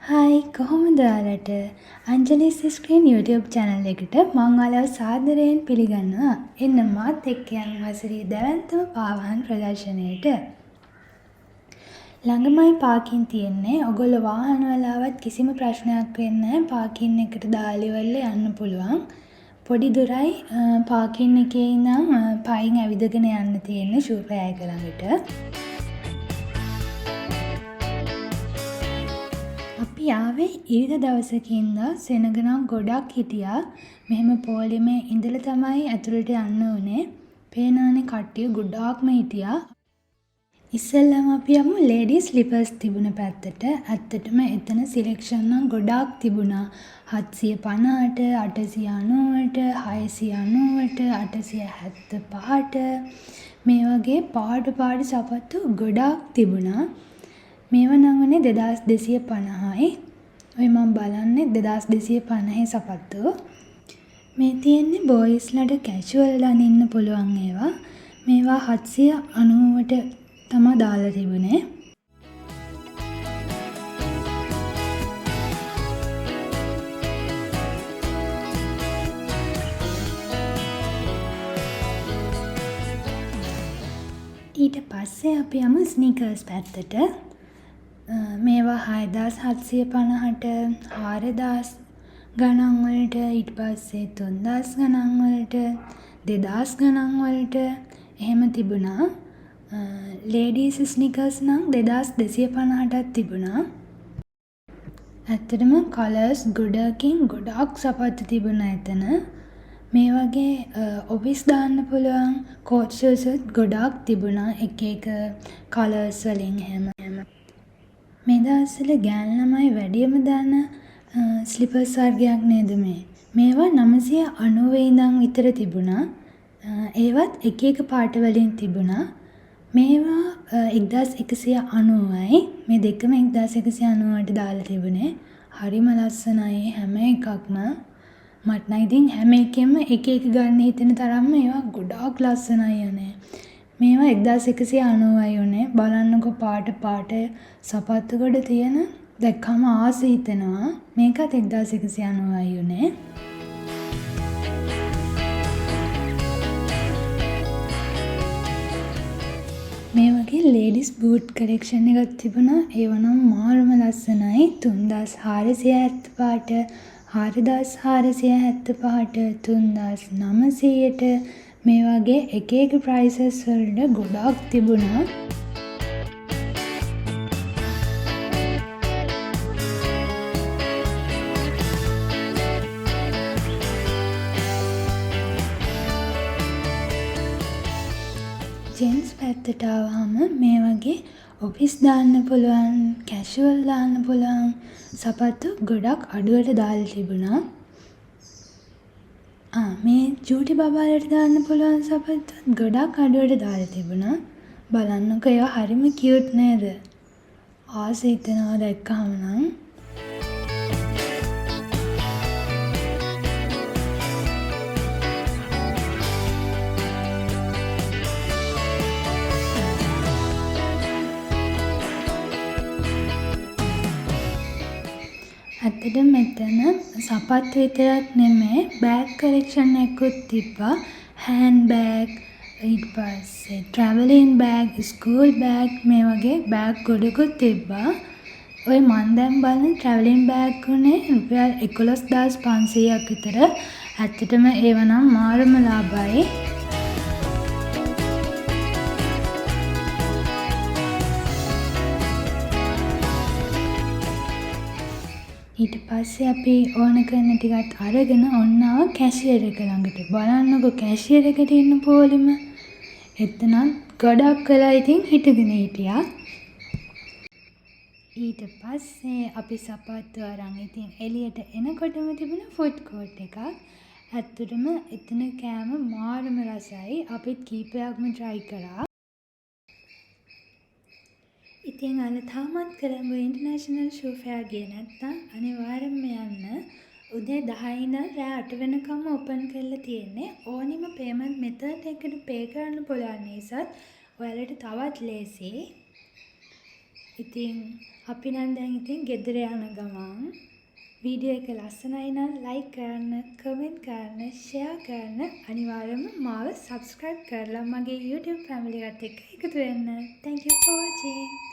Hi කොහොමද ඔයාලට අංජලිස් screen YouTube channel එකට මං ඔයාලව සාදරයෙන් පිළිගන්නවා. එන්න මාත් එක්ක යමු වසරේ දැවැන්තම පාවාහන් ප්‍රදර්ශනයට. ළඟමයි පාකින් තියෙන්නේ. ඔයගොල්ලෝ වාහන වල ආවත් කිසිම ප්‍රශ්නයක් වෙන්නේ නැහැ. පාකින් එකට දාලා ඉවරලා යන්න පුළුවන්. පොඩි දුරයි පාකින් එකේ ඉඳන් පයින් ඇවිදගෙන යන්න තියෙන්නේ ෂූපෑ එක ළඟට. අපි ආවේ ඊට දවසකින්දා සෙනග නම් ගොඩක් හිටියා. මෙහෙම පොලිමේ ඉඳලා තමයි ඇතුළට යන්න උනේ. පේනවනේ කට්ටිය ගොඩාක්ම හිටියා. ඉස්සෙල්ලාම අපි යමු ලේඩී ස්ලිපර්ස් තිබුණ පැත්තට. ඇත්තටම එතන සිලෙක්ෂන් නම් ගොඩාක් තිබුණා. 750ට, 890ට, 690ට, 875ට මේ වගේ පාට සපත්තු ගොඩාක් තිබුණා. මේවා නම් වනේ 2250යි. ඔය මම බලන්නේ 2250 සපත්තු. මේ තියෙන්නේ බොයිස්ලට කැෂුවල් අඳින්න පුළුවන් ඒවා. මේවා 790ට තමයි දාලා තිබුණේ. ඊට පස්සේ අපි යමු ස්නීකර්ස් පැත්තට. මේවා 6750ට 4000 ගණන් වලට ඊට පස්සේ 3000 ගණන් වලට 2000 ගණන් වලට එහෙම තිබුණා. ලේඩීස් ස්නිකර්ස් නම් 2250ටත් තිබුණා. ඇත්තටම කලර්ස් ගොඩකින් ගොඩාක් සපත්තු තිබුණා එතන. මේ වගේ ඔෆිස් දාන්න පුළුවන් කෝට් ෂූස්ත් ගොඩාක් තිබුණා එක එක කලර්ස් වලින් හැම. මේ දවස්වල ගෑනු ළමයි වැඩියම දාන ස්ලිපර්ස් වර්ගයක් නේද මේ. මේවා 990 ඉඳන් විතර තිබුණා. ඒවත් එක එක පාට වලින් තිබුණා. මේවා 1190යි. මේ දෙකම 1190ට දාලා තිබුණේ. හරිම ලස්සනයි හැම එකක්ම. මට නම් ඉතින් හැම එකෙම එක එක ගන්න හිතෙන තරම්ම ඒවා ගොඩාක් ලස්සනයි යන්නේ. මේවා 1190යි උනේ. බලන්නකො පාට සපත්තු කොට තියෙන දැක්කම ආස හිතෙනවා. මේකත් 1190යි උනේ. මේ වගේ ලේඩිස් බූට් කලෙක්ෂන් එකක් තිබුණා. ඒව නම් මාරම ලස්සනයි. 3475ට 4475ට 3900ට මේ වගේ එක එක ප්‍රයිසස් වලට ගොඩාක් තිබුණා. ජෙන්ස් පැත්තට ආවහම මේ වගේ ඔෆිස් දාන්න පුළුවන්, කැෂුවල් දාන්න පුළුවන් සපත්තු ගොඩක් අඩුවට දාලා තිබුණා. මේ චූටි බබාලට දාන්න පුළුවන් සපත්තුත් ගොඩක් අඩුවට දාලා තිබුණා. බලන්නකෝ ඒවා හරිම කියුට් නේද? ආස හිතෙනවා දැක්කම නම්. ඇත්තටම මෙතන සපත්තු විතරක් නෙමෙයි බෑග් කලෙක්ෂන් එකකුත් තිබ්බා. හෑන්ඩ් බෑග්, ඊට පස්සේ ට්‍රැවලින් බෑග්, ස්කූල් බෑග් මේ වගේ බෑග් ගොඩකුත් තිබ්බා. ඔය මන් දැන් බලන ට්‍රැවලින් බෑග් උනේ රුපියල් 11500ක් විතර. ඇත්තටම ඒව නම් මාරම ලාභයි. ඊට පස්සේ අපි ඕන කරන ටිකත් අරගෙන ඔන්න ආව කැෂියර් එක ළඟට. බලන්නකො කැෂියර් එකට ඉන්න පොලිම. එතනත් ගොඩක් වෙලා ඉතින් හිටගෙන හිටියා. ඊට පස්සේ අපි සපත්තු අරන් ඉතින් එළියට එනකොටම තිබුණ ෆුඩ් කෝට් එකක්. ඇත්තටම එතන කෑම මාරම රසයි. අපිත් කීපයක්ම try කරා. ඉතින් අන්න තාමත් කොළඹ ඉන්ටර්නැෂනල් ෂූ ෆෙයාර් ගියේ නැත්නම් අනිවාර්යෙන්ම යන්න. උදේ 10 ඉඳන් රෑ 8 වෙනකම් ඕපන් කරලා තියෙන්නේ. ඕනිම පේමන්ට් මෙතඩ් එකකට පේ කරන්න පුළුවන් නිසාත් ඔයාලට තවත් ලේසි. ඉතින් අපි නම් දැන් ඉතින් ගෙදර යන ගමන් වීඩියෝ එක ලස්සනයි නම් ලයික් කරන්න, කමෙන්ට් කරන්න, ෂෙයා කරන්න, අනිවාර්යයෙන්ම මාව සබ්ස්ක්‍රයිබ් කරලා මගේ YouTube ෆැමිලි එකත් එක්ක එකතු වෙන්න. Thank you for watching.